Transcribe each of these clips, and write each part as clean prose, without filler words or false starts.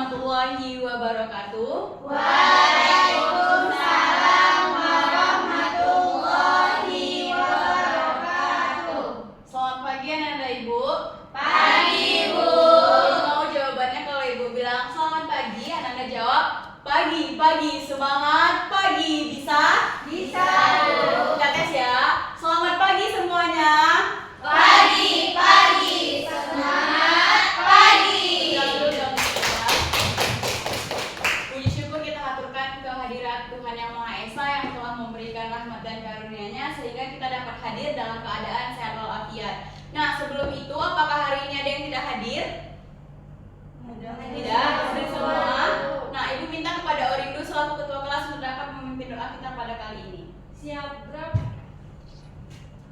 warahmatullahi wabarakatuh. Waalaikumsalam warahmatullahi wabarakatuh. Selamat pagi anak-anak Ibu. Pagi, Bu. Ibu mau jawabannya kalau Ibu bilang selamat pagi, anak-anak jawab pagi, pagi, semangat pagi. Bisa? Bisa, Bu. Kita tes ya. Selamat pagi semuanya. Pagi, pagi, semangat pagi. Puji syukur kita haturkan kehadirat Tuhan Yang Maha Esa yang telah memberikan rahmat dan karunia-Nya sehingga kita dapat hadir dalam keadaan sehat walafiat. Nah, sebelum itu apakah hari ini ada yang tidak hadir? Tidak, hadir semua. Nah, Ibu minta kepada Orindu selaku ketua kelas untuk dapat memimpin doa kita pada kali ini. Siap, gerak.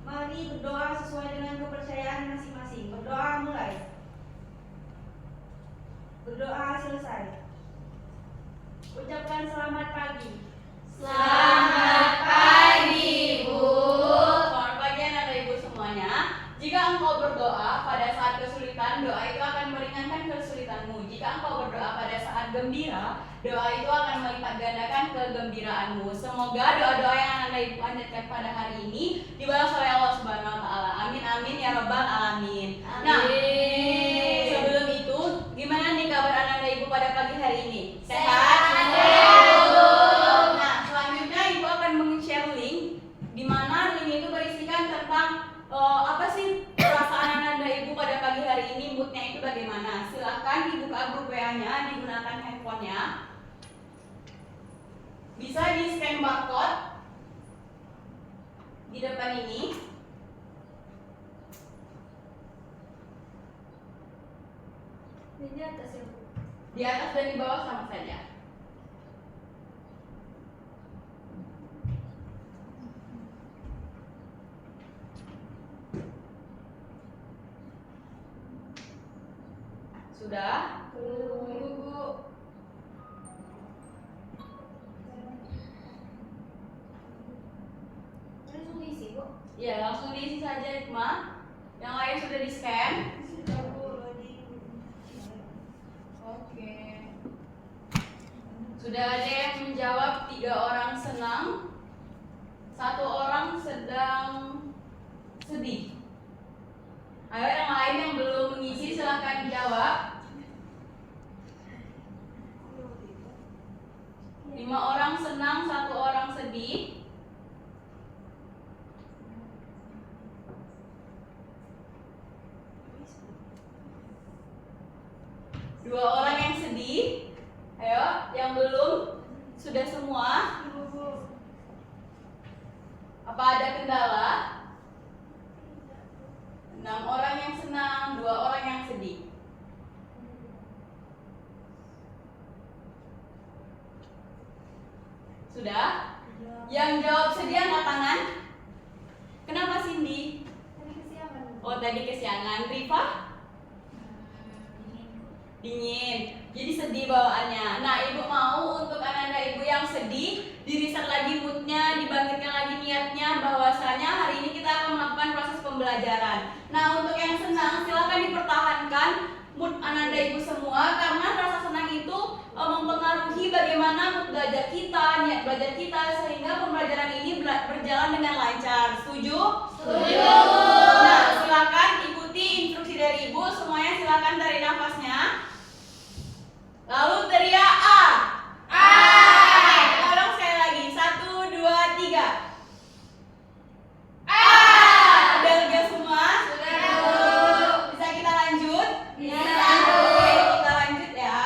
Mari berdoa sesuai dengan kepercayaan masing-masing. Berdoa mulai. Berdoa selesai. Ucapkan selamat pagi. Selamat pagi, Bu. Selamat pagi anak-anak Ibu semuanya. Jika engkau berdoa pada saat kesulitan, doa itu akan meringankan kesulitanmu. Jika engkau berdoa pada saat gembira, doa itu akan melipat gandakan kegembiraanmu. Semoga doa-doa yang anak-anak Ibu panjatkan pada hari ini dibalas oleh Allah Subhanahu wa taala. Amin amin ya rabbal alamin. Nah, sebelum itu, gimana nih kabar anak-anak Ibu pada pagi hari ini? Sehat? Nah, selanjutnya Ibu akan meng-share link di mana link itu berisikan tentang apa sih perasaan anak-anak Ibu pada pagi hari ini, moodnya itu bagaimana. Silahkan dibuka grup WA-nya, digunakan handphonenya. Bisa di scan barcode di depan ini. Di atas ya, Bu. Di atas dan di bawah sama saja. Sudah? Tunggu, Bu. Langsung isi, Bu. Ya, langsung diisi saja, Hikmah. Yang lain sudah di-scan? Sudah, Bu. Oke. Sudah ada yang menjawab 3 orang senang, 1 orang sedang sedih. Ayo yang lain yang belum mengisi silahkan jawab. 5 orang senang, 1 orang sedih. Dua orang yang sedih. Ayo, yang belum sudah semua. Apa ada kendala? 6 orang yang senang, 2 orang yang sedih. Sudah? Yang jawab sedih angkat tangan. Kenapa Cindy? Oh, tadi kesiangan. Rifa? Dingin. Jadi sedih bawaannya. Nah, Ibu mau untuk anak-anak Ibu yang sedih, diriset lagi moodnya, dibangkitkan lagi niatnya bahwasanya hari ini kita akan melakukan proses pembelajaran. Nah, untuk yang senang silakan dipertahankan mood anak-anak Ibu semua karena rasa senang itu mempengaruhi bagaimana mood belajar kita, niat belajar kita sehingga pembelajaran ini berjalan dengan lancar. Setuju? Setuju. Nah, silakan ikuti instruksi dari Ibu. Semuanya silakan tarik nafasnya. Lalu teriak A. A. Tolong sekali lagi. 1, 2, 3. A. Udah lega semua? Sudah, Bu. Bisa kita lanjut? Bisa, Bu. Oke, kita lanjut ya.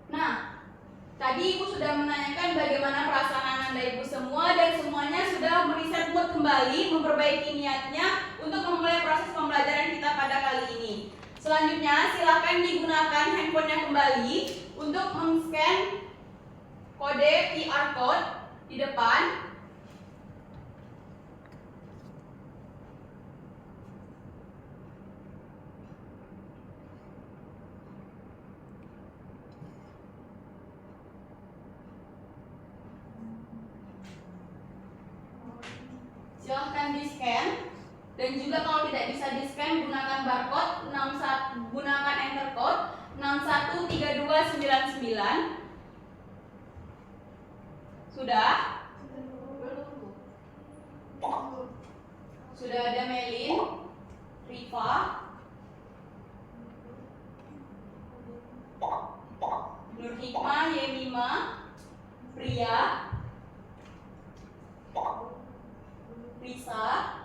Nah, tadi Ibu sudah menanyakan bagaimana perasaan anak-anak Ibu semua dan semuanya sudah meriset mood kembali, memperbaiki niatnya untuk memulai proses pembelajaran kita pada kali ini. Selanjutnya, silakan digunakan handphonenya kembali untuk men-scan kode QR code di depan. silahkan di scan. Dan juga kalau tidak bisa di scan, gunakan barcode, gunakan enter code 613299. Sudah? Sudah ada Melin, Riva, Nur Hikmah, Yemima, Pria, Risa,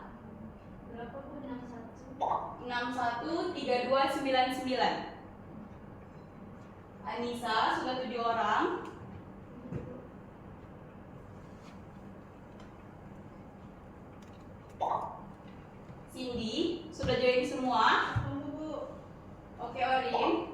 613299. Anissa sudah 7 orang. Cindy sudah join semua. Oke, Orin.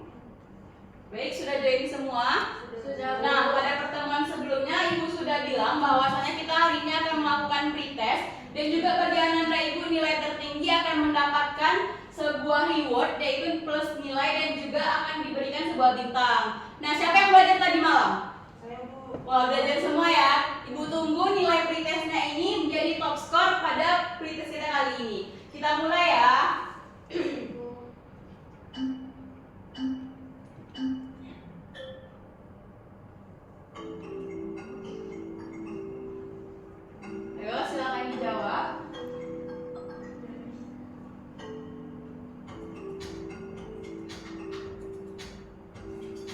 Baik, sudah join semua. Sudah. Nah, pada pertemuan sebelumnya Ibu sudah bilang bahwasanya kita hari ini akan melakukan pretest dan juga bagi anak Ibu nilai tertinggi akan mendapatkan sebuah reward yaitu plus nilai dan juga akan diberikan sebuah bintang. Nah, siapa yang belajar tadi malam? Saya Bu. Wah, belajar semua ya. Ibu tunggu nilai pretestnya ini menjadi top skor pada pretest kita kali ini. Kita mulai ya. Ayo, silakan dijawab.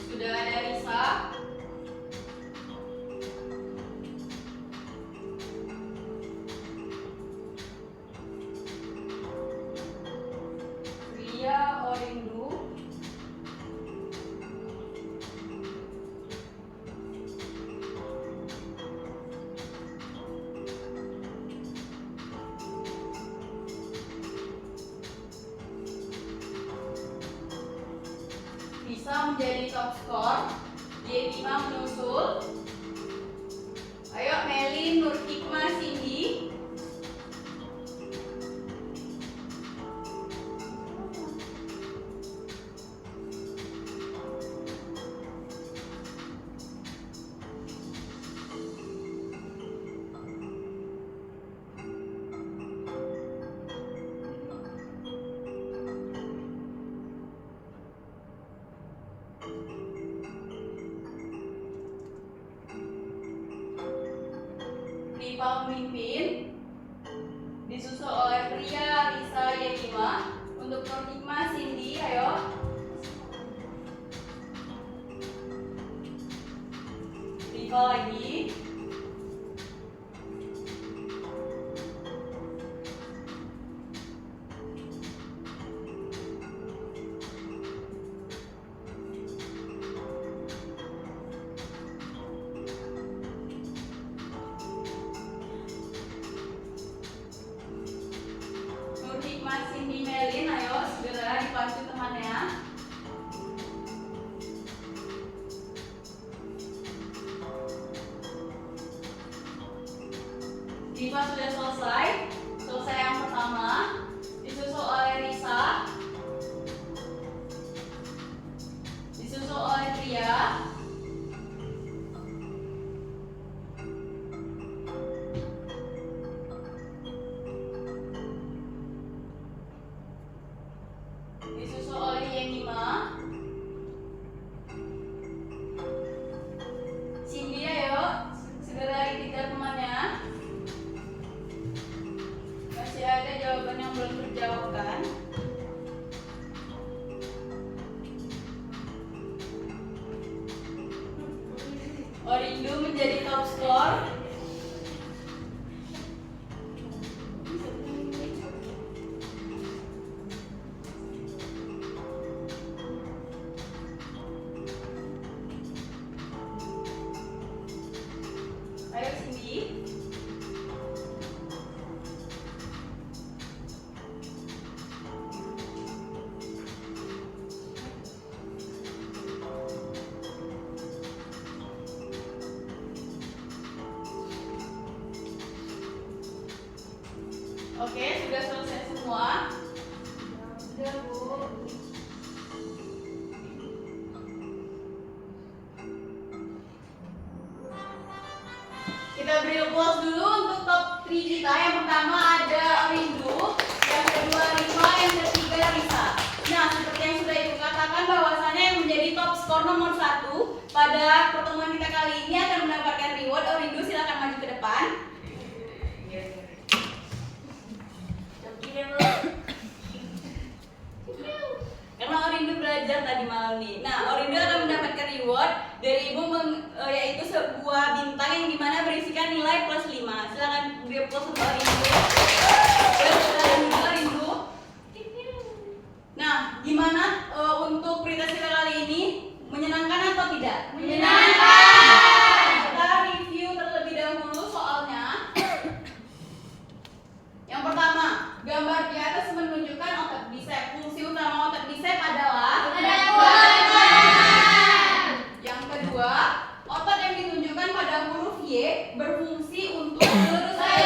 Sudah ada Risa, Ria, Orindu, bisa menjadi top skor. Y5 menyusul. Ayo Melin, Nur Hikmah, Cindy. Riva memimpin, disusul oleh Pria, Risa, Yemima. Untuk Nur Hikmah, Cindy, ayo. Riva lagi. Nur Hikmah, Cindy, Melin, ayo segera dipacu temannya. Diva sudah selesai yang pertama, disusul oleh Risa, disusul oleh Pria, disusul oleh Yemima, Cindy, ayo segera dikejar temannya. Masih ada jawaban yang belum terjawabkan. Orindu menjadi top skor. Ayo Cindy. Oke, sudah selesai semua. Sudah, Bu. Kita beri applause dulu untuk top 3 kita. Yang pertama bahwasannya yang menjadi top skor nomor 1 pada pertemuan kita kali ini akan mendapatkan reward. Orindo silakan maju ke depan. Karena Orindo belajar tadi malam nih. Nah, Orindo akan mendapatkan reward dari Ibu yaitu sebuah bintang yang dimana berisikan nilai plus 5. Silakan beri plus untuk Orindo. Orindo. Nah, gimana untuk Pritas kita kali ini? Menyenangkan atau tidak? Menyenangkan. Kita review terlebih dahulu soalnya. Yang pertama, gambar di atas menunjukkan otot bicep. Fungsi utama otot bicep adalah yang kedua, otot yang ditunjukkan pada huruf Y berfungsi untuk meluruskan.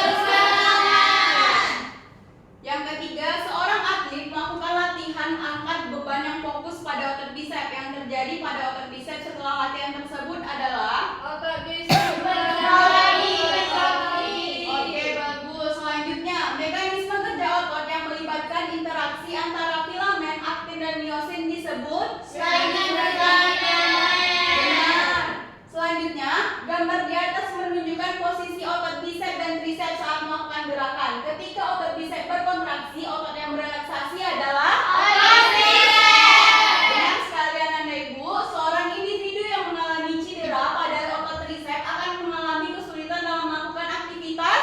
Yang ketiga, seorang atlet melakukan latihan angkat beban yang fokus pada otot bicep. Yang terjadi pada otot bicep setelah latihan tersebut adalah Otot bicep berkontraksi. Oke, bagus. Selanjutnya, mekanisme kerja otot yang melibatkan interaksi antara filamen, aktin, dan miosin disebut Sainan bergaya. benar. Selanjutnya, gambar di atas menunjukkan posisi otot bicep dan tricep saat melakukan gerakan. Ketika otot bicep berkontraksi, otot yang berelaksasi adalah benar sekali Anda Ibu. Seorang individu yang mengalami cedera pada otot tricep akan mengalami kesulitan dalam melakukan aktivitas.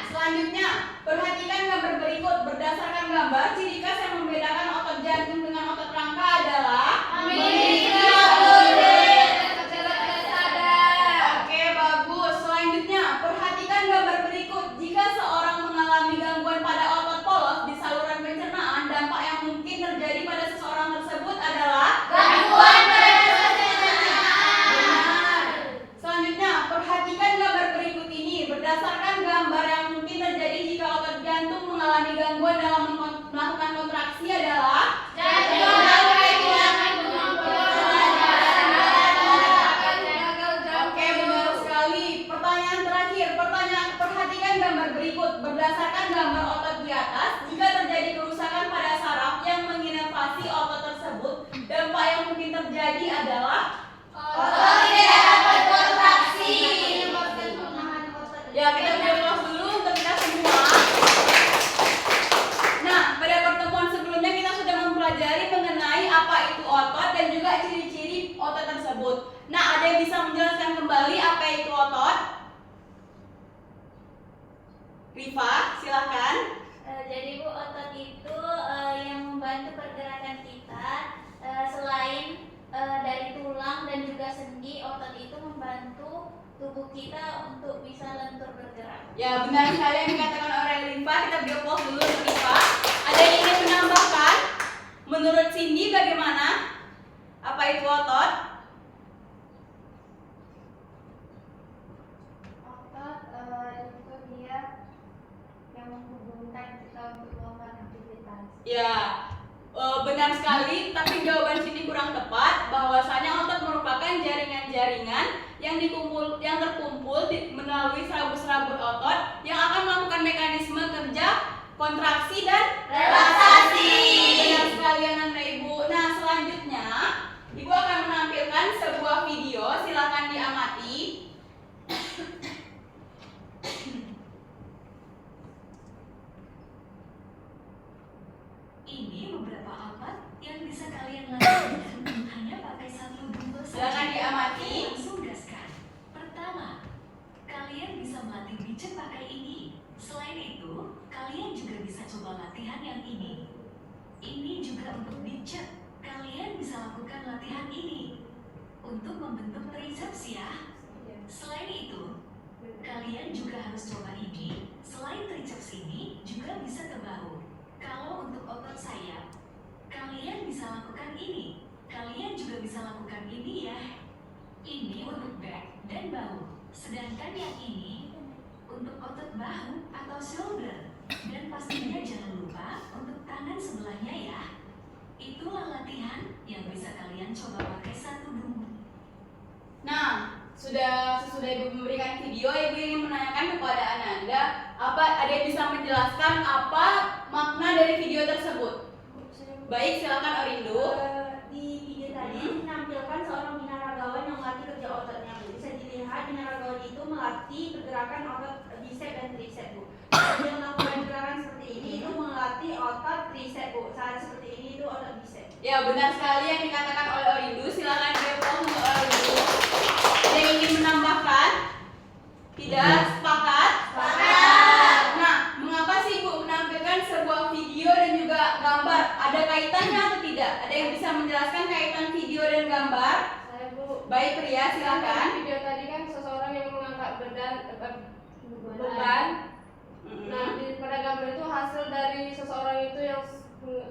Selanjutnya, perhatikan gambar berikut. Berdasarkan gambar, ciri khas yang membedakan otot jantung dengan otot rangka adalah Oke, bagus. Selanjutnya, perhatikan gambar berikut. Jika seorang mengalami gangguan pada otot polos di saluran pencernaan, dampak yang mungkin terjadi pada seseorang tersebut adalah benar. Selanjutnya, perhatikan gambar berikut ini. Berdasarkan gambar yang mungkin terjadi jika otot jantung mengalami gangguan dalam melakukan kontraksi adalah Oke, benar sekali. Pertanyaan terakhir, perhatikan gambar berikut. Berdasarkan gambar otot di atas, jika terjadi kerusakan pada saraf yang menginervasi otot tersebut, dampak yang mungkin terjadi adalah Ya, kita berdoa dulu untuk kita semua. Nah, pada pertemuan sebelumnya kita sudah mempelajari mengenai apa itu otot dan juga ciri-ciri otot tersebut. Nah, ada yang bisa menjelaskan kembali apa itu otot? Rifa, silakan. Jadi Bu, otot itu yang membantu pergerakan kita. Selain dari tulang dan juga sendi, otot itu membantu tubuh kita untuk bisa lentur bergerak. Ya, benar sekali yang dikatakan oleh Rifa. Kita beri aplaus dulu untuk Rifa. Ada yang ingin menambahkan? Menurut Cindy bagaimana? Apa itu otot? Otot itu dia yang menghubungkan kita untuk melakukan aktivitas. Ya, benar sekali, tapi jawaban sini kurang tepat. Bahwasanya otot merupakan jaringan-jaringan yang terkumpul melalui serabut-serabut otot yang akan melakukan mekanisme kerja kontraksi dan relaksasi. Benar sekali Anda Ibu. Nah, selanjutnya Ibu akan menampilkan sebuah video, silakan diamati. Ini beberapa otot yang bisa kalian lakukan hanya pakai satu dumbbell Silakan saja. diamati. Langsung gaskan. Pertama, kalian bisa melatih bicep pakai ini. Selain itu, kalian juga bisa coba latihan yang ini. Ini juga untuk bicep. Kalian bisa lakukan latihan ini untuk membentuk triceps ya. Selain itu, kalian juga harus coba ini. Selain triceps ini, juga bisa ke bahu. Kalau untuk otot sayap, kalian bisa lakukan ini. Kalian juga bisa lakukan ini ya. Ini untuk back dan bahu. Sedangkan yang ini untuk otot bahu atau shoulder. Dan pastinya jangan lupa untuk tangan sebelahnya ya. Itulah latihan yang bisa kalian coba pakai satu dumbbell. Nah, sesudah Ibu memberikan video, Ibu ingin menanyakan kepada ada yang bisa menjelaskan apa makna dari video tersebut? Baik, silakan Orindo. Di video tadi menampilkan seorang binaragawan yang melatih kerja ototnya, Bu. Bisa dilihat binaragawan itu melatih pergerakan otot bicep dan tricep, Bu. Dia melakukan gerakan seperti ini itu melatih otot tricep, Bu. Saat seperti ini itu otot bicep. Ya, benar sekali yang dikatakan oleh Orindo. Silakan Depok untuk Orindo. Ada yang ingin menambahkan? Tidak? Sepakat? Sepakat. Nah, mengapa sih Ibu menampilkan sebuah video dan juga gambar? Ada kaitannya atau tidak? Ada yang bisa menjelaskan kaitan video dan gambar? Saya Bu. Baik, Pria, silakan. Video tadi kan seseorang yang mengangkat beban. Nah, pada gambar itu hasil dari seseorang itu yang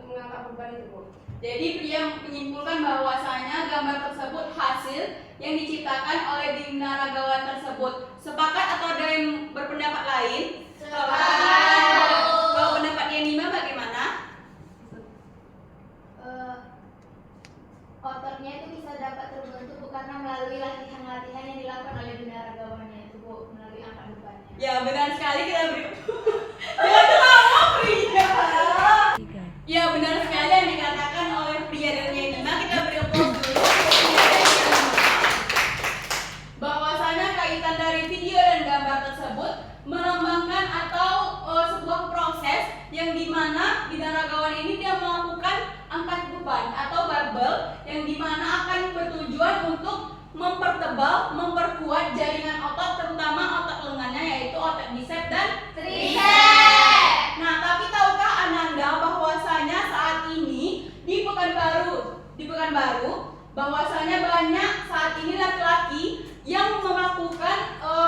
mengangkat beban itu, Bu. Jadi Pria menyimpulkan bahwasanya gambar tersebut hasil yang diciptakan oleh binaragawan tersebut. Sepakat atau ada yang berpendapat lain? Sepakat. Kalau pendapat yang lima bagaimana? Ototnya itu bisa dapat terbentuk karena melalui latihan-latihan yang dilakukan oleh binaragawannya itu, Bu, melalui angkat bebannya. Ya, benar sekali, kita beri. Jangan ketawa, Pria. Ya, benar sekali yang dikatakan oleh Pria dan Yenima. Kita beri applause dulu. Bahwasanya kaitan dari video dan gambar tersebut melambangkan atau sebuah proses yang dimana binaragawan ini dia melakukan angkat beban atau barbel yang dimana akan bertujuan untuk mempertebal, memperkuat jaringan otot, terutama otot lengannya yaitu otot bicep dan Tricep. Nah, tapi tahukah Ananda bahwasanya saat ini di Pekanbaru bahwasanya banyak saat ini laki-laki yang melakukan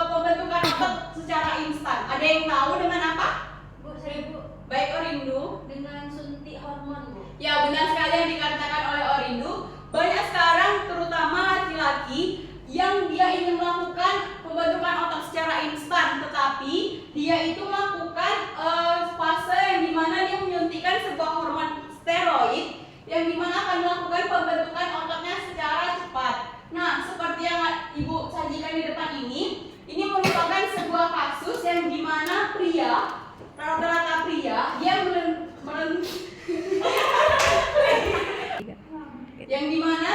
pembentukan otot secara instan. Ada yang tahu dengan apa? Bu, saya Bu, Baik Orindo. dengan suntik hormon, Bu. Ya, benar sekali yang dikatakan oleh Orindo. Banyak sekarang terutama laki-laki yang dia ingin melakukan pembentukan otot secara instan, tetapi dia itu melakukan fase yang dimana dia menyuntikkan sebuah hormon steroid yang dimana akan melakukan pembentukan ototnya secara cepat. Nah, seperti yang Ibu sajikan di depan ini merupakan sebuah kasus yang dimana rata-rata pria dia yang dimana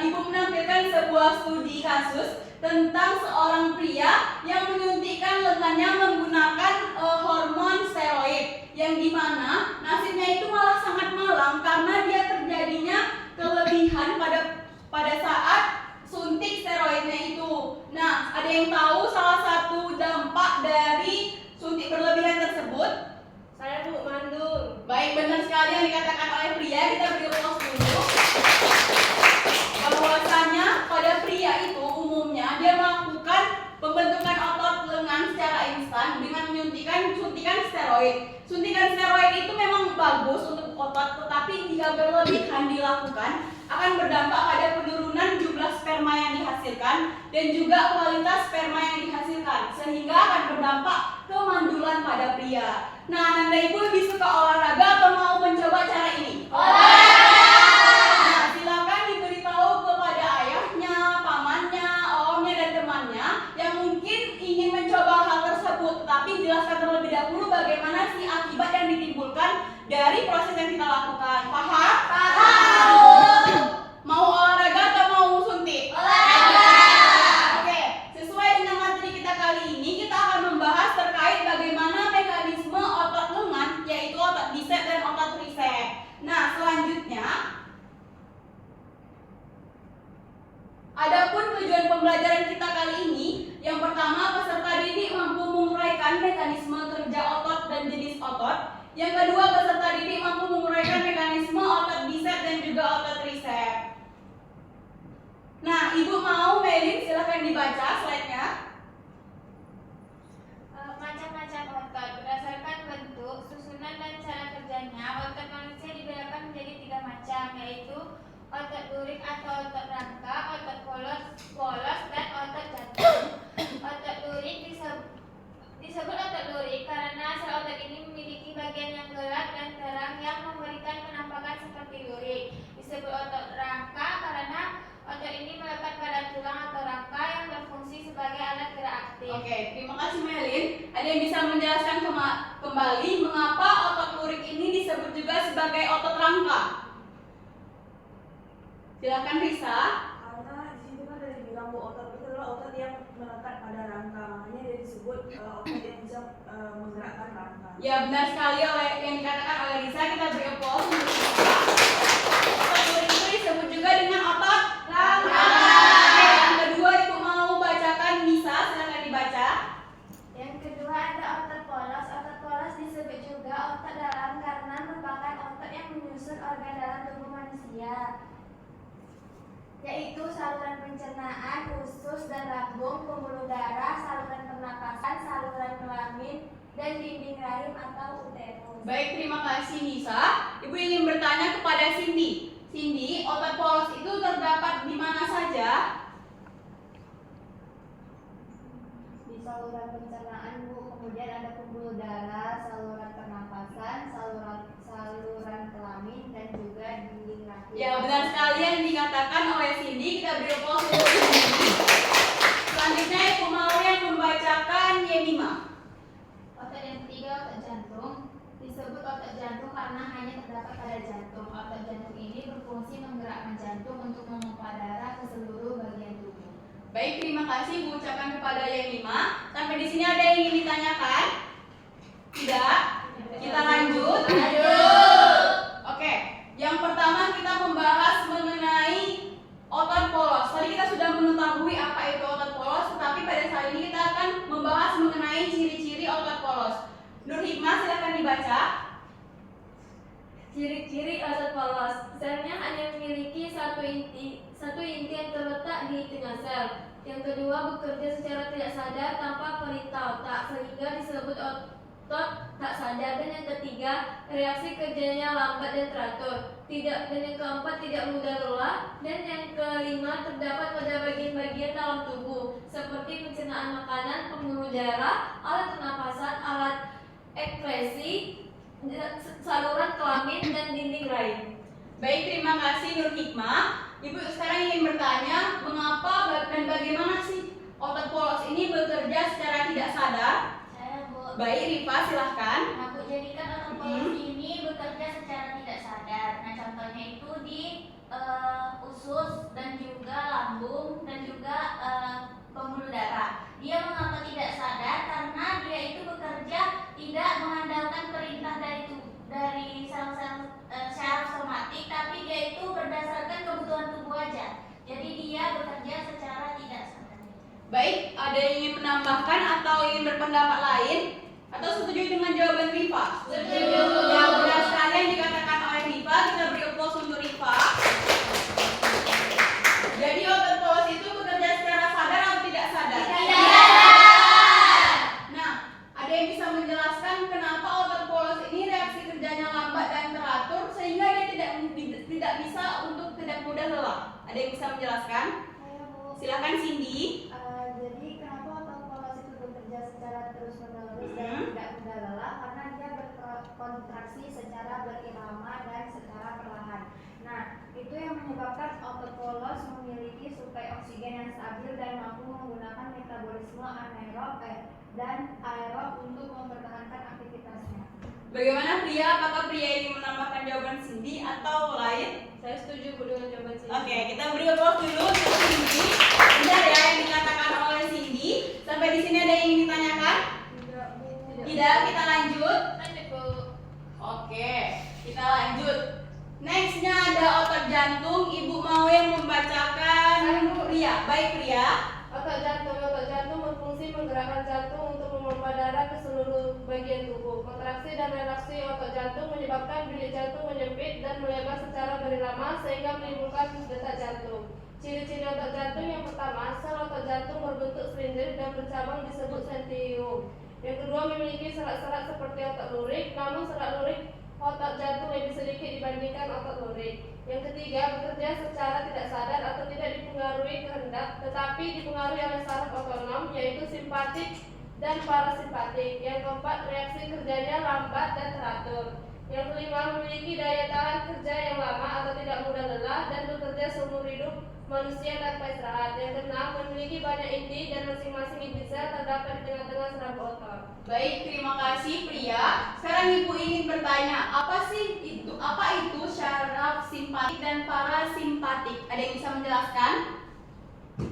Ibu menampilkan sebuah studi kasus tentang seorang pria yang menyuntikkan lengannya menggunakan hormon steroid yang dimana nasibnya itu malah sangat malang karena dia terjadinya kelebihan pada saat suntik steroidnya itu. Nah, ada yang tahu salah satu dampak dari suntik berlebihan tersebut? Saya Bu, mandul. Baik, benar sekali yang dikatakan oleh Pria. Kita beri applause dulu. Bahwasanya pada pria itu umumnya dia melakukan pembentukan otot lengan secara instan dengan menyuntikkan suntikan steroid. Suntikan steroid itu memang bagus untuk otot, tetapi jika berlebihan dilakukan akan berdampak pada penurunan jumlah sperma yang dihasilkan dan juga kualitas sperma yang dihasilkan, sehingga akan berdampak kemandulan pada pria. Nah, Nanda Ibu lebih suka olahraga atau mau mencoba cara ini? Nah, silakan diberitahu kepada ayahnya, pamannya, omnya, dan temannya yang mungkin ingin mencoba hal tersebut. Tetapi jelaskan terlebih dahulu bagaimana sih akibat yang ditimbulkan dari proses yang kita lakukan. Paham? Paham. Mau olahraga atau mau suntik? Olahraga. Oke, sesuai dengan materi kita kali ini, kita akan membahas terkait bagaimana mekanisme otot lengan, yaitu otot bicep dan otot tricep. Nah, selanjutnya, adapun tujuan pembelajaran kita kali ini, yang pertama peserta didik mampu menguraikan mekanisme kerja otot dan jenis otot. Yang kedua, peserta didik mampu menguraikan mekanisme otot bicep dan juga otot tricep. Nah, Ibu mau Melin silahkan dibaca slide-nya. Macam-macam otot berdasarkan bentuk, susunan dan cara kerjanya. Otot manusia dibedakan menjadi 3 macam, yaitu otot lurik atau otot rangka, otot polos, dan otot jantung. Otot lurik disebut otot lurik karena sel otot ini memiliki bagian yang gelap dan terang yang memberikan penampakan seperti lurik. Disebut otot rangka karena otot ini melekat pada tulang atau rangka yang berfungsi sebagai alat gerak aktif. Oke, terima kasih Melin. Ada yang bisa menjelaskan kembali mengapa otot lurik ini disebut juga sebagai otot rangka? Silakan Risa. Karena di situ kan ada dibilang bahwa otot itu adalah otot yang melekat pada rangka, makanya dia disebut otot yang bisa menggerakkan rangka. Ya benar sekali oleh yang dikatakan oleh Risa, kita beri aplaus untuk Risa. Otot lurik itu disebut juga dengan otot rangka. Oke, yang kedua Ibu mau bacakan Nisa, silakan dibaca. Yang kedua ada otot polos. Otot polos disebut juga otot dalam karena merupakan otot yang menyusun organ dalam tubuh manusia, yaitu saluran pencernaan, usus dan lambung, pembuluh darah, saluran pernapasan, saluran kelamin, dan dinding rahim atau uterus. Baik, terima kasih Nisa. Ibu ingin bertanya kepada Cindy. Cindy, otot polos itu terdapat di mana saja? Di saluran pencernaan, Bu. Kemudian ada pembuluh darah, saluran pernapasan, saluran kelamin, dan juga dinding rahim. Ya benar sekali yang dikatakan oleh Cindy, kita beri aplaus untuk Cindy. Selanjutnya Ibu mau yang membacakan Yemima. Otot yang ketiga, otot jantung. Disebut otot jantung karena hanya terdapat pada jantung. Otot jantung ini berfungsi menggerakkan jantung untuk memompa darah ke seluruh bagian tubuh. Baik, terima kasih Ibu ucapkan kepada Yemima. Sampai di sini ada yang ingin ditanyakan? Tidak? Kita lanjut. Oke, yang pertama kita membahas mengenai otot polos. Tadi kita sudah mengetahui apa itu otot polos, tetapi pada saat ini kita akan membahas mengenai ciri-ciri otot polos. Nur Hikmah, silakan dibaca. Ciri-ciri otot polos. Selnya hanya memiliki satu inti yang terletak di tengah sel. Yang kedua, bekerja secara tidak sadar tanpa perintah otak sehingga disebut otot tak sadar. Dan yang ketiga, reaksi kerjanya lambat dan teratur. Dan yang keempat, tidak mudah lelah. Dan yang kelima, terdapat pada bagian-bagian dalam tubuh seperti pencernaan makanan, pembuluh darah, alat pernapasan, alat ekskresi, saluran kelamin, dan dinding rahim. Baik, terima kasih Nur Hikmah. Ibu sekarang ingin bertanya, mengapa dan bagaimana sih otot polos ini bekerja secara tidak sadar? Saya Bu. Baik, Rifa silahkan. Nah, Bu, jadi kan otot polos ini bekerja secara tidak sadar. Nah, contohnya itu di usus dan juga lambung dan juga pembuluh darah. Dia mengapa tidak sadar? Karena dia itu bekerja tidak mengandalkan perintah dari sel-sel syaraf somatik, tapi dia itu berdasarkan kebutuhan tubuh aja. Jadi dia bekerja secara tidak sadar. Baik, ada yang ingin menambahkan atau ingin berpendapat lain? Atau setuju dengan jawaban Rifa? Setuju. Ya, benar sekali yang dikatakan oleh Rifa. Kita beri aplaus untuk Rifa. Jadi otot polos itu bekerja secara sadar atau tidak sadar? Nah, ada yang bisa menjelaskan kenapa otot polos ini reaksi kerjanya lambat dan teratur sehingga dia tidak bisa untuk tidak mudah lelah? Ada yang bisa menjelaskan? Ayo, Bu. Silakan Cindy. Jadi kenapa otot polos itu bekerja secara terus-menerus dan tidak mudah lelah? Karena dia berkontraksi secara berirama dan secara perlahan. Nah, itu yang menyebabkan otot polos memiliki suplai oksigen yang stabil dan mampu menggunakan metabolisme anaerob dan aerob untuk mempertahankan aktivitasnya. Bagaimana Pria? Apakah Pria ingin menambahkan jawaban Cindy atau lain? Saya setuju Bu dengan jawaban sini. Oke, kita beri aplaus dulu untuk Cindy. Benar ya yang dikatakan oleh Cindy. Sampai di sini ada yang ingin ditanyakan? Tidak, Bu. Tidak, kita lanjut. Lanjut Bu. Oke, kita lanjut. Nextnya ada otot jantung. Ibu mau yang membacakan Pria. Baik Pria. Otot jantung berfungsi menggerakkan jantung untuk memompa darah ke seluruh bagian tubuh. Kontraksi dan relaksi otot jantung menyebabkan bilik jantung menyempit dan melebar secara berirama sehingga menimbulkan detak jantung. Ciri-ciri otot jantung yang pertama, sel otot jantung berbentuk silinder dan bercabang disebut sentrium. Yang kedua, memiliki serat-serat seperti otot lurik, namun serat lurik otot jantung lebih sedikit dibandingkan otot lurik. Yang ketiga, bekerja secara tidak sadar atau tidak dipengaruhi kehendak, tetapi dipengaruhi oleh saraf otonom yaitu simpatik dan parasimpatik. Yang keempat, reaksi kerjanya lambat dan teratur. Yang kelima, memiliki daya tahan kerja yang lama atau tidak mudah lelah dan bekerja seumur hidup manusia tanpa istirahat. Yang keenam, memiliki banyak inti dan masing-masing inti sel terdapat di tengah-tengah saraf otot. Baik, terima kasih Pria. Sekarang Ibu ingin bertanya, apa itu syaraf simpatik dan parasimpatik. Ada yang bisa menjelaskan?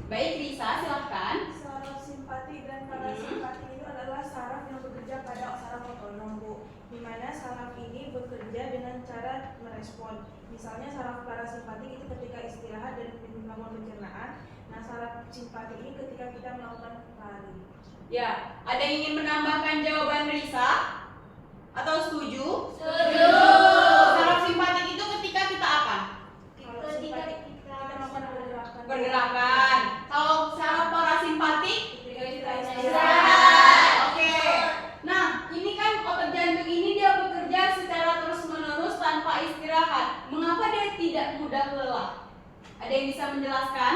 Baik, Risa, silahkan. Saraf simpatik dan parasimpatik itu adalah saraf yang bekerja pada saraf otonom, Bu. Di mana saraf ini bekerja dengan cara merespon. Misalnya saraf parasimpatik itu ketika istirahat dan melakukan pencernaan. Nah, saraf simpatik ini ketika kita melakukan lari. Ya, ada yang ingin menambahkan jawaban Risa? Atau setuju? Setuju. Saraf simpatik itu ketika kita apa? Kalau Ketika simpatik kita kita melakukan pergerakan. Pergerakan. Kalau saraf parasimpatik? Ketika kita Istirahat. Oke. Nah, ini kan otot jantung ini dia bekerja secara terus-menerus tanpa istirahat. Mengapa dia tidak mudah lelah? Ada yang bisa menjelaskan?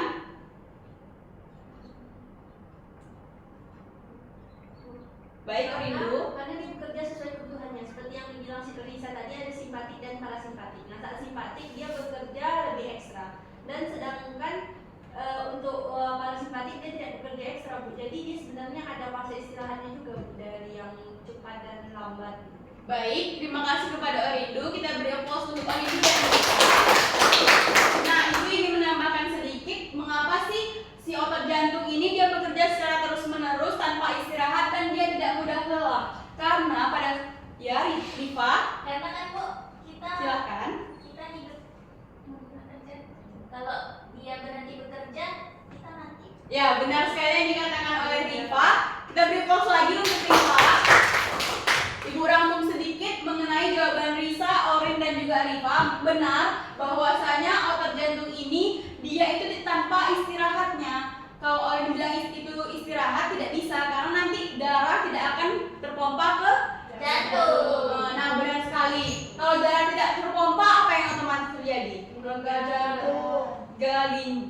Baik, Rindu. Karena dia bekerja sesuai kebutuhannya. Seperti yang dibilang si Risa tadi, ada simpatik dan parasimpatik. Nah, saat simpatik dia bekerja lebih ekstra, dan sedangkan untuk parasimpatik dia tidak bekerja ekstra, Bu. Jadi dia sebenarnya ada fase istirahatnya juga, Bu, dari yang cepat dan lambat. Baik, terima kasih kepada Rindu. Kita beri aplaus untuk Rindu dan Risa. Nah, Ibu ingin menambahkan sedikit mengapa sih si otot jantung ini dia bekerja secara terus-menerus tanpa istirahat dan dia tidak mudah lelah. Karena pada Rifa, Karena kan Bu, kita silakan. hidup bekerja. Kalau dia berhenti bekerja, kita mati. Ya, benar sekali yang dikatakan oleh Rifa. Kita beri aplaus lagi untuk Rifa. Ibu rangkum sedikit mengenai jawaban Risa, Orin dan juga Rifa. Benar bahwasanya otot jantung ini dia itu tanpa istirahatnya. Kalau Orin bilang itu istirahat tidak bisa karena nanti darah tidak akan terpompa ke Jantung. Nah, benar sekali. Kalau darah tidak terpompa apa yang otomatis terjadi? gagal jantung.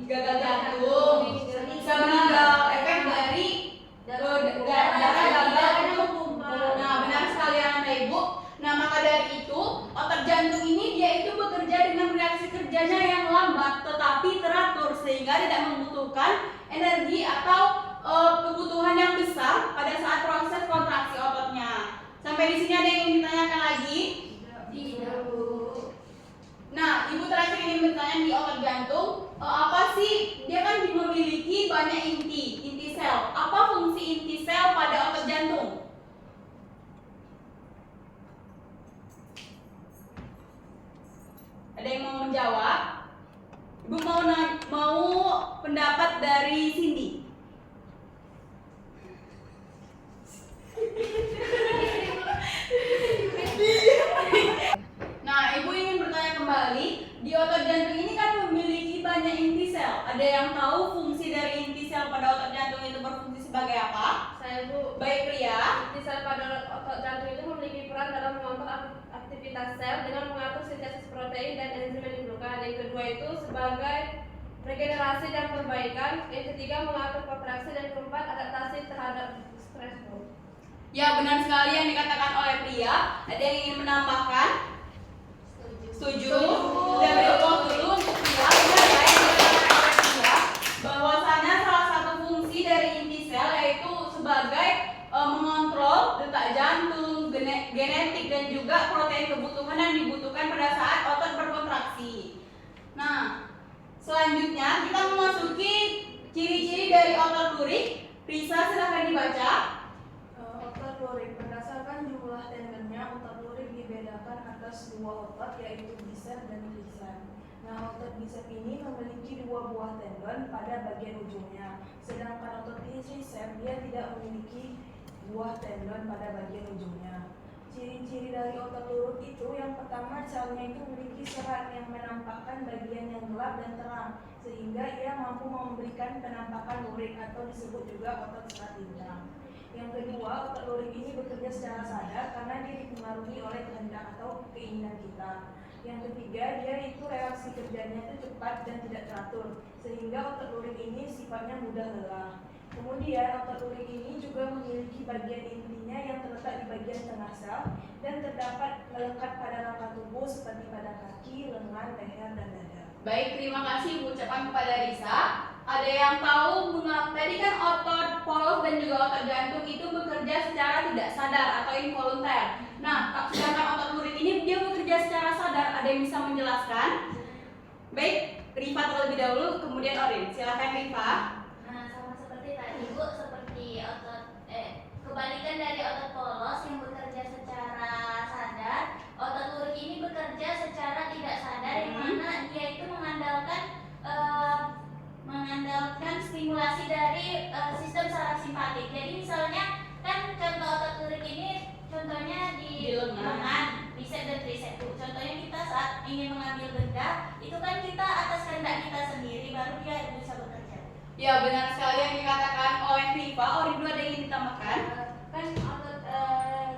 Gagal jantung, bisa meninggal efek dari darah gagal karena mempumpah. Nah, benar sekali anak ibu. Nah, maka dari itu otot jantung ini dia itu bekerja dengan reaksi kerjanya yang lambat tetapi teratur sehingga tidak membutuhkan energi atau kebutuhan yang besar pada saat proses kontraksi ototnya. Sampai di sini ada yang ingin ditanyakan lagi? Tidak, Bu. Nah, ibu terakhir ingin bertanya di otot jantung, apa sih? Dia kan memiliki banyak inti sel. Apa fungsi inti sel pada otot jantung? Ada yang mau menjawab? Ibu mau pendapat dari Cindy. Nah, ibu ingin bertanya kembali, di otot jantung ini kan memiliki banyak inti sel. Ada yang tahu fungsi dari inti sel pada otot jantung itu berfungsi sebagai apa? Saya, Bu. Baik, Pria. Inti sel pada otot jantung itu memiliki peran dalam mengontrol aktivitas sel dengan mengatur sintesis protein dan enzim yang diperlukan. Yang kedua itu sebagai regenerasi dan perbaikan. Yang ketiga mengatur kontraksi, dan keempat adaptasi terhadap stres, Bu. Ya, benar sekali yang dikatakan oleh Pria. Ada yang ingin menambahkan? Setuju? Kita beri aplaus dulu untuk Pria. Benar ya yang dikatakan oleh Pria, bahwasanya salah satu fungsi dari inti sel yaitu sebagai mengontrol detak jantung, genetik dan juga protein kebutuhan yang dibutuhkan pada saat otot berkontraksi. Nah, selanjutnya kita memasuki ciri-ciri dari otot lurik. Risa, silahkan dibaca. Otot lurik berdasarkan jumlah tendonnya, otot lurik dibedakan atas dua otot yaitu bicep dan tricep. Nah, otot bicep ini memiliki dua buah tendon pada bagian ujungnya, sedangkan otot tricep dia tidak memiliki buah tendon pada bagian ujungnya. Ciri-ciri dari otot lurik itu yang pertama, celnya itu memiliki serat yang menampakkan bagian yang gelap dan terang, sehingga ia mampu memberikan penampakan lurik atau disebut juga otot serat bintang. Yang kedua, otot lurik ini bekerja secara sadar karena dia dipengaruhi oleh kehendak atau keinginan kita. Yang ketiga, dia itu reaksi kerjanya itu cepat dan tidak teratur, sehingga otot lurik ini sifatnya mudah lelah. Kemudian otot lurik ini juga memiliki bagian intinya yang terletak di bagian tengah sel dan terdapat melekat pada rangka tubuh seperti pada kaki, lengan, leher, dan dada. Baik, terima kasih Bu ucapan kepada Risa. Ada yang tahu tadi kan otot polos dan juga otot jantung itu bekerja secara tidak sadar atau involunter. Nah, sedangkan otot lurik ini dia bekerja secara sadar. Ada yang bisa menjelaskan? Baik, Rifa terlebih dahulu, kemudian Orin. Silakan Rifa. Nah, sama seperti tadi Bu, seperti kebalikan dari otot polos yang bekerja secara sadar, otot lurik ini bekerja secara tidak sadar, yang mana dia itu mengandalkan stimulasi dari sistem saraf simpatik. Jadi misalnya kan contoh otot lurik ini contohnya di lengan, bicep dan tricep. Contohnya kita saat ingin mengambil benda, itu kan kita atas kehendak kita sendiri baru dia bisa bekerja. Ya, benar sekali yang dikatakan oleh Rifa. Orin dua ada yang ingin ditambahkan? Kan otot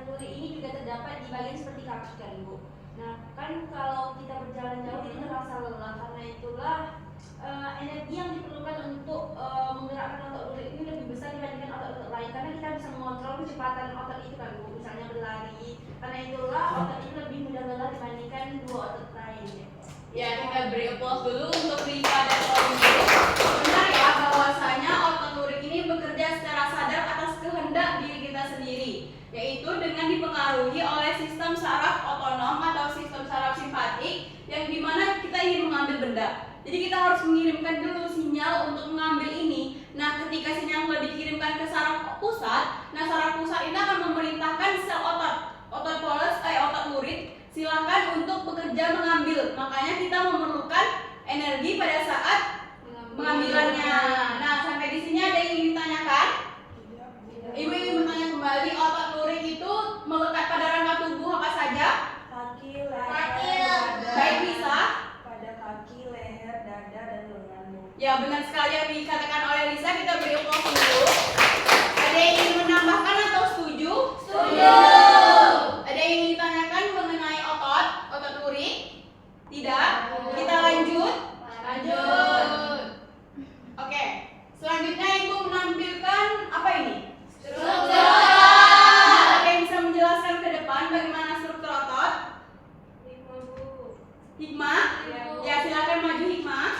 lurik ini juga terdapat di bagian seperti kaki kan Bu. Nah kan kalau kita berjalan jauh itu terasa lelah, karena itulah energi yang diperlukan untuk menggerakkan otot lurik ini lebih besar dibandingkan otot-otot lain, karena kita bisa mengontrol kecepatan otot itu kan Bu, misalnya berlari. Karena itulah otot ini lebih mudah lelah dibandingkan dua otot lain ya. Ya, kita beri applause dulu untuk Rifa dan Orin dulu. Benar ya, bahwasanya otot lurik ini bekerja secara sadar atas kehendak diri kita sendiri, yaitu dengan dipengaruhi oleh sistem saraf otonom atau sistem saraf simpatik, yang dimana kita ingin mengambil benda. Jadi kita harus mengirimkan dulu sinyal untuk mengambil ini. Nah, ketika sinyal sudah dikirimkan ke saraf pusat, nah saraf pusat ini akan memerintahkan sel otot polos, otot lurik, silakan untuk bekerja mengambil. Makanya kita memerlukan energi pada saat pengambilannya. Nah, sampai di sini ada yang ingin ditanyakan? Ibu ingin bertanya kembali, otot lurik itu melekat pada rangka tubuh apa saja? Kaki, leher, Kaki. dada. Baik, bisa. Pada kaki, leher, dada, dan lengan. Ya, benar sekali yang dikatakan oleh Lisa. Kita beri applause dulu. Ada yang ingin menambahkan atau setuju? Setuju. Ada yang ingin ditanyakan mengenai otot lurik? Tidak? Kita lanjut. Oke. Selanjutnya Ibu menampilkan apa ini? Struktur. Ada yang bisa menjelaskan ke depan bagaimana struktur otot? Hikmah? Ya, silakan maju Hikmah.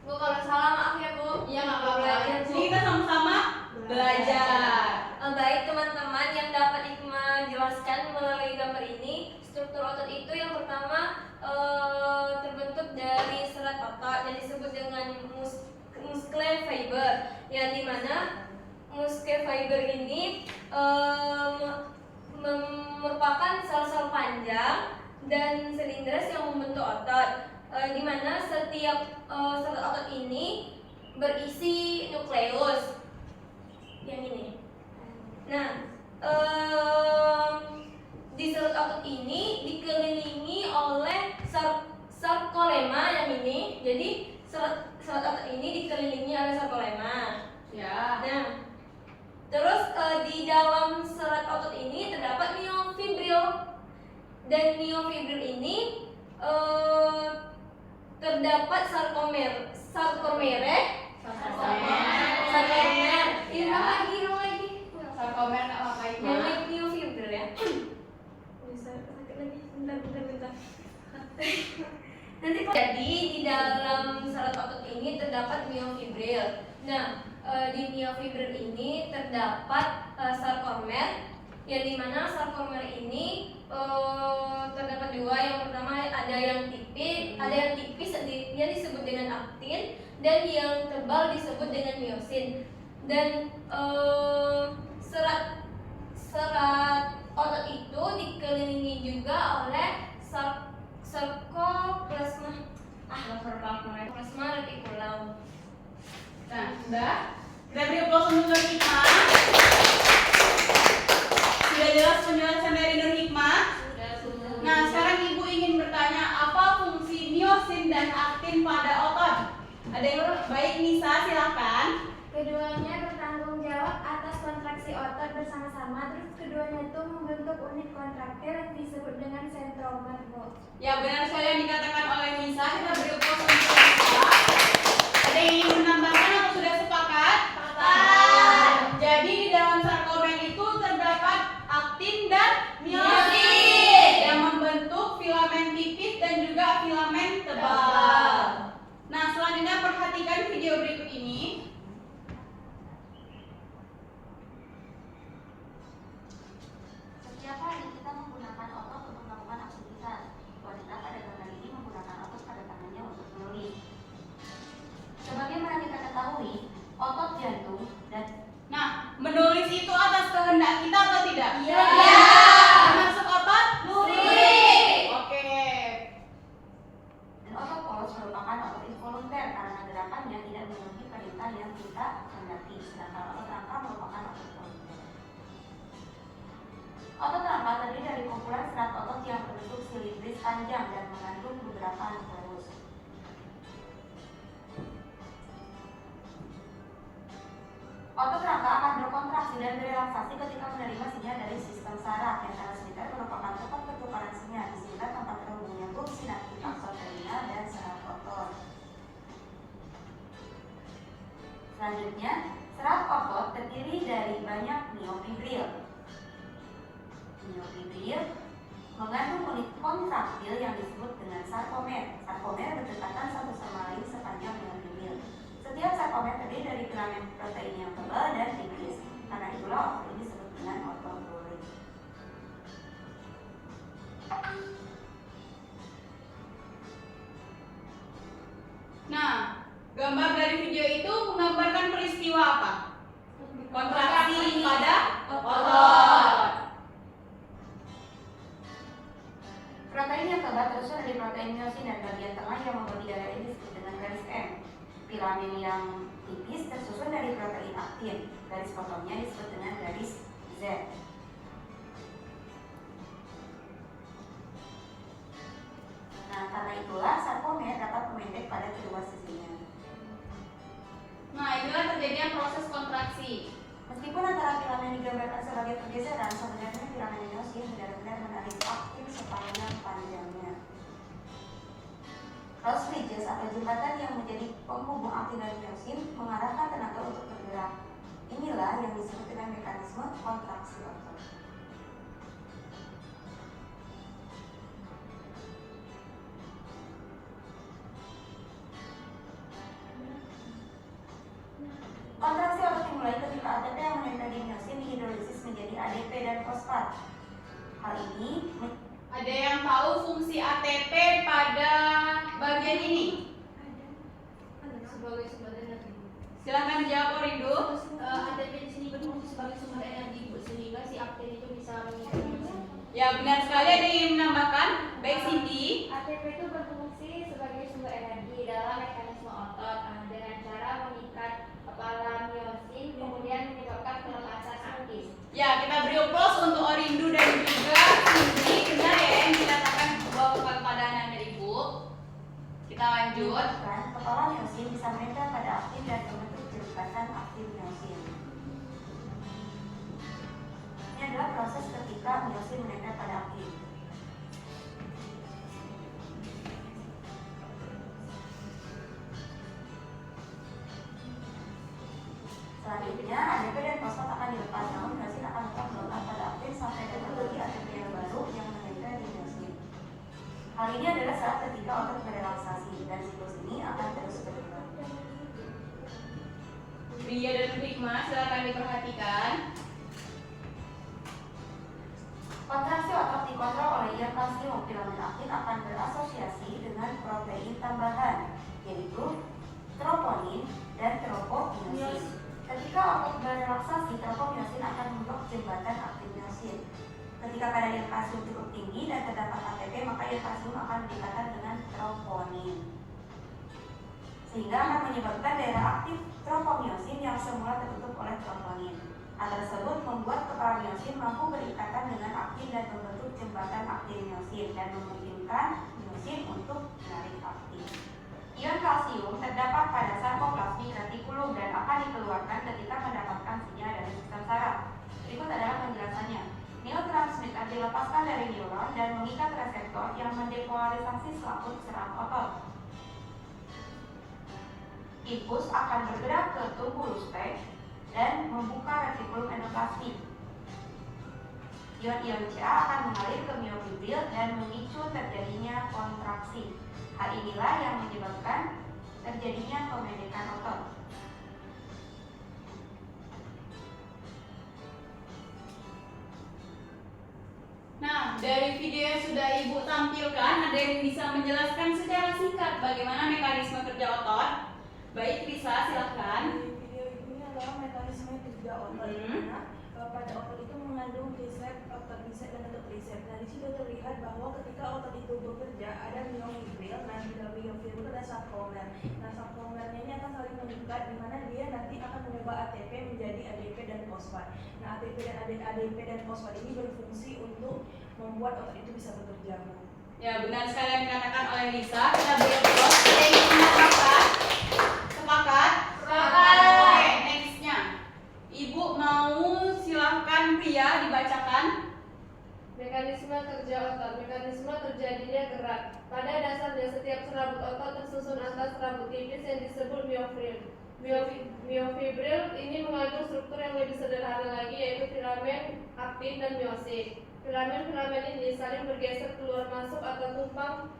Bu, kalau salah maaf ya Bu. Iya, nggak apa-apa. Belajar, Bu. Jadi kita sama-sama belajar. Baik teman-teman, yang dapat Hikmah jelaskan melalui gambar ini, struktur otot itu yang pertama terbentuk dari serat otot yang disebut dengan muscle fiber, yang dimana muscle fiber ini merupakan sel-sel panjang dan silindris yang membentuk otot, dimana setiap sel otot ini berisi nukleus yang ini. Nah, di sel otot ini dikelilingi oleh sarkolema yang ini. Jadi sel otot ini dikelilingi oleh sarkolema. Ya. Nah, terus di dalam serat otot ini terdapat miofibril, dan miofibril ini terdapat sarkomer. Hilang lagi. Sarkomer nggak apa-apa Yang Hikmah. like miofibril ya. Bisa sakit lagi. Bentar. Nanti jadi di dalam serat otot ini terdapat miofibril. Nah, di miofibril ini terdapat sarkomer, yang dimana sarkomer ini terdapat dua. Yang pertama ada yang tipis dia disebut dengan aktin, dan yang tebal disebut dengan miosin. Dan serat otot itu dikelilingi juga oleh sarkoplasma reticulum. Nah, sudah. Kita beri applause untuk Nur Hikmah. Sudah jelas penjelasan dari Nur Hikmah? Sudah. Nah, sekarang Ibu ingin bertanya, apa fungsi miosin dan aktin pada otot? Ada yang baik, Nisa, silakan. Keduanya bertanggung jawab atas kontraksi otot bersama-sama, terus keduanya itu membentuk unit kontraktil yang disebut dengan sentromer, Bu. Ya, benar sekali yang dikatakan oleh Nisa. Kita beri applause untuk Nisa. Ada yang ingin menambahkan atau sudah sepakat? Sepakat. Jadi di dalam sarkomer itu terdapat aktin dan Miosin yang membentuk filamen tipis dan juga filamen tebal. Nah, selanjutnya perhatikan video berikut ini. kehendak kita atau tidak? Iya. Termasuk otot Lurik. Oke. Dan otot polos merupakan otot involunter karena gerakannya tidak memenuhi perintah yang kita kehendaki, sedangkan otot rangka merupakan otot volunter. Otot rangka terdiri dari kumpulan serat otot yang berbentuk silindris panjang dan mengandung beberapa nukleus. Otot rangka akan berkontraksi dan berelaksasi ketika menerima sinyal dari sistem saraf. Yang transmitter merupakan tempat pertukaran sinyal, disinilah tempat terhubungnya bulb sinaptik akson terminal dan saraf otot. Selanjutnya, saraf otot terdiri dari banyak miofibril. Miofibril mengandung unit kontraktil yang disebut dengan sarkomer. Sarkomer berdekatan satu sama lain sepanjang miofibril. Setiap sarkomer terdiri dari filamen protein yang tebal dan tipis. Karena itulah otot ini disebut dengan otot lurik. Nah, gambar dari video itu menggambarkan peristiwa apa? Kontraksi pada otot. Protein yang tebal tersusun dari protein miosin dan bagian tengah yang membagi darah ini disebut dengan garis M. Filamen yang tipis tersusun dari protein aktin. Garis potongnya disebut dengan garis Z. Nah, karena itulah sarkomer dapat memendek pada kedua sisinya. Nah, inilah terjadinya proses kontraksi. Meskipun antara filamen digambarkan sebagai pergeseran, sebenarnya filamen miosin benar-benar menarik aktin sepanjang panjangnya. Cross bridges atau jembatan yang menjadi penghubung aktin dan miosin mengarahkan tenaga untuk bergerak. Inilah yang disebut dengan mekanisme kontraksi otot. Kontraksi otot dimulai ketika ATP yang menempel di miosin dihidrolisis menjadi ADP dan fosfat. Hal ini Ada yang tahu fungsi ATP pada bagian ini? Sebagai sumber energi. Silakan dijawab Orindo. ATP di sini berfungsi sebagai sumber energi, Bu, sehingga si aktin itu bisa mengisi. Ya, benar sekali. Ada yang ingin menambahkan? Baik, Cindy. ATP itu berfungsi sebagai sumber energi dalam mekanisme otot dengan cara mengikat kepala miosin kemudian menyebabkan pelepasan aktin. Ya, kita beri applause untuk Orindo dan juga Cindy. Benar ya yang dikatakan bahwa kepada anak ibu. Kita lanjut. menyebabkan kepala miosin bisa menempel pada aktin dan membentuk jembatan aktin miosin. Ini adalah proses ketika miosin menempel pada aktin. Selanjutnya, ADP dan fosfat akan dilepas, namun miosin akan tetap melekat pada aktin sampai terjadi ATP yang baru yang menempel di miosin. Hal ini adalah saat ketika otot berelaksasi dan siklus ini akan terus berulang. Ria dan Hikmah, silakan diperhatikan. Kontraksi otot dikontrol oleh ion kalsium. Filamen aktin akan berasosiasi dengan protein tambahan, yaitu troponin dan tropomyosin. Ketika otot berelaksasi, tropomyosin akan memblok jembatan aktin myosin. Ketika kadar ion kalsium cukup tinggi dan terdapat ATP, maka ion kalsium akan berdekatan dengan troponin, sehingga akan menyebabkan daerah aktif tropomyosin yang semula tertutup oleh troponin. Hal tersebut membuat kepala myosin mampu berikatan dengan aktin dan membentuk jembatan aktin myosin dan memungkinkan myosin untuk menarik aktin. Ion kalsium terdapat pada sarkoplasmik retikulum dan akan dikeluarkan ketika mendapatkan sinyal dari sistem saraf. Berikut adalah penjelasannya. Neurotransmitter dilepaskan dari neuron dan mengikat reseptor yang mendepolarisasi selaput saraf otot. Impuls akan bergerak ke tubuh luspek dan membuka retikulum endoplasmik. Ion-ion Ca akan mengalir ke miofibril dan memicu terjadinya kontraksi. Hal inilah yang menyebabkan terjadinya pemendekan otot. Nah, dari video yang sudah Ibu tampilkan, ada yang bisa menjelaskan secara singkat bagaimana mekanisme kerja otot? Baik, Risa, silakan. Di video ini adalah mekanisme kerja otot, di mana pada otot itu mengandung tricep, otot bicep, dan otot tricep. Nah, di situ terlihat bahwa ketika otot itu bekerja ada myofibril. Nah, di dalam myofibril ada sarkomer. Nah, sarkomernya ini akan saling mengikat, di mana dia nanti akan mengubah ATP menjadi ADP dan fosfat. Nah, ATP dan ADP dan fosfat ini berfungsi untuk membuat otot itu bisa bekerja. Ya, benar sekali yang dikatakan oleh Lisa. Kita beri aplaus. Ada yang ingin menambahkan? Sepakat? Sepakat. Oke, nextnya. Ibu mau silahkan Pria dibacakan. Mekanisme kerja otot. Mekanisme terjadinya gerak. Pada dasarnya setiap serabut otot tersusun atas serabut tipis yang disebut myofibril. Myofibril ini mengandung struktur yang lebih sederhana lagi, yaitu filamen, aktin, dan miosit. Filamen-filamen ini saling bergeser keluar masuk atau tumpang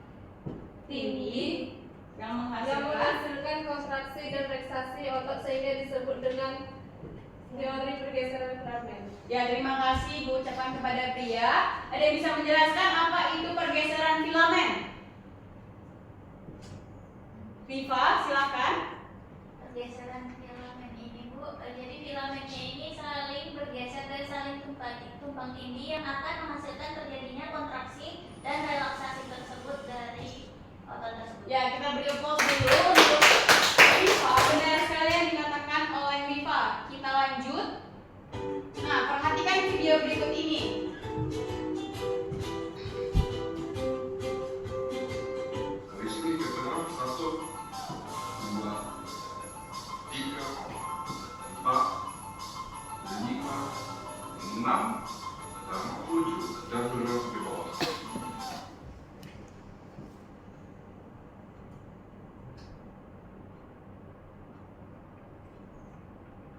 tinggi Yang yang menghasilkan. menghasilkan kontraksi dan relaksasi otot sehingga disebut dengan teori pergeseran filamen. Ya, terima kasih Bu ucapkan kepada Pria. Ada yang bisa menjelaskan apa itu pergeseran filamen? Viva, silakan. Pergeseran filamen ini Bu, jadi filamennya ini saling bergeser dan saling tumpang tindih yang akan menghasilkan terjadinya kontraksi dan relaksasi tersebut dari otot tersebut. Ya, kita beri aplaus dulu untuk Viva. Benar sekali yang dikatakan oleh Viva. Kita lanjut. Nah, perhatikan video berikut ini. Listrik bergerak 1, 2, 3, 4, 5, 6, dan 7, dan bergerak ke bawah.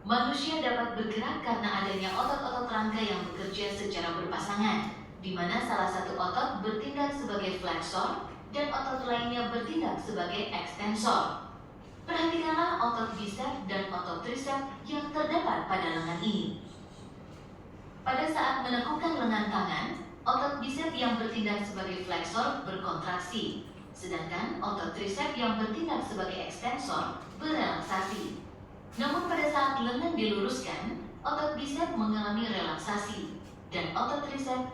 Manusia dapat bergerak karena adanya otot-otot rangka yang bekerja secara berpasangan, di mana salah satu otot bertindak sebagai fleksor dan otot lainnya bertindak sebagai ekstensor. Perhatikanlah otot bicep dan otot tricep yang terdapat pada lengan ini. Pada saat menekukkan lengan tangan, otot bicep yang bertindak sebagai fleksor berkontraksi, sedangkan otot tricep yang bertindak sebagai ekstensor berelaksasi. Namun pada saat lengan diluruskan, otot bicep mengalami relaksasi dan otot tricep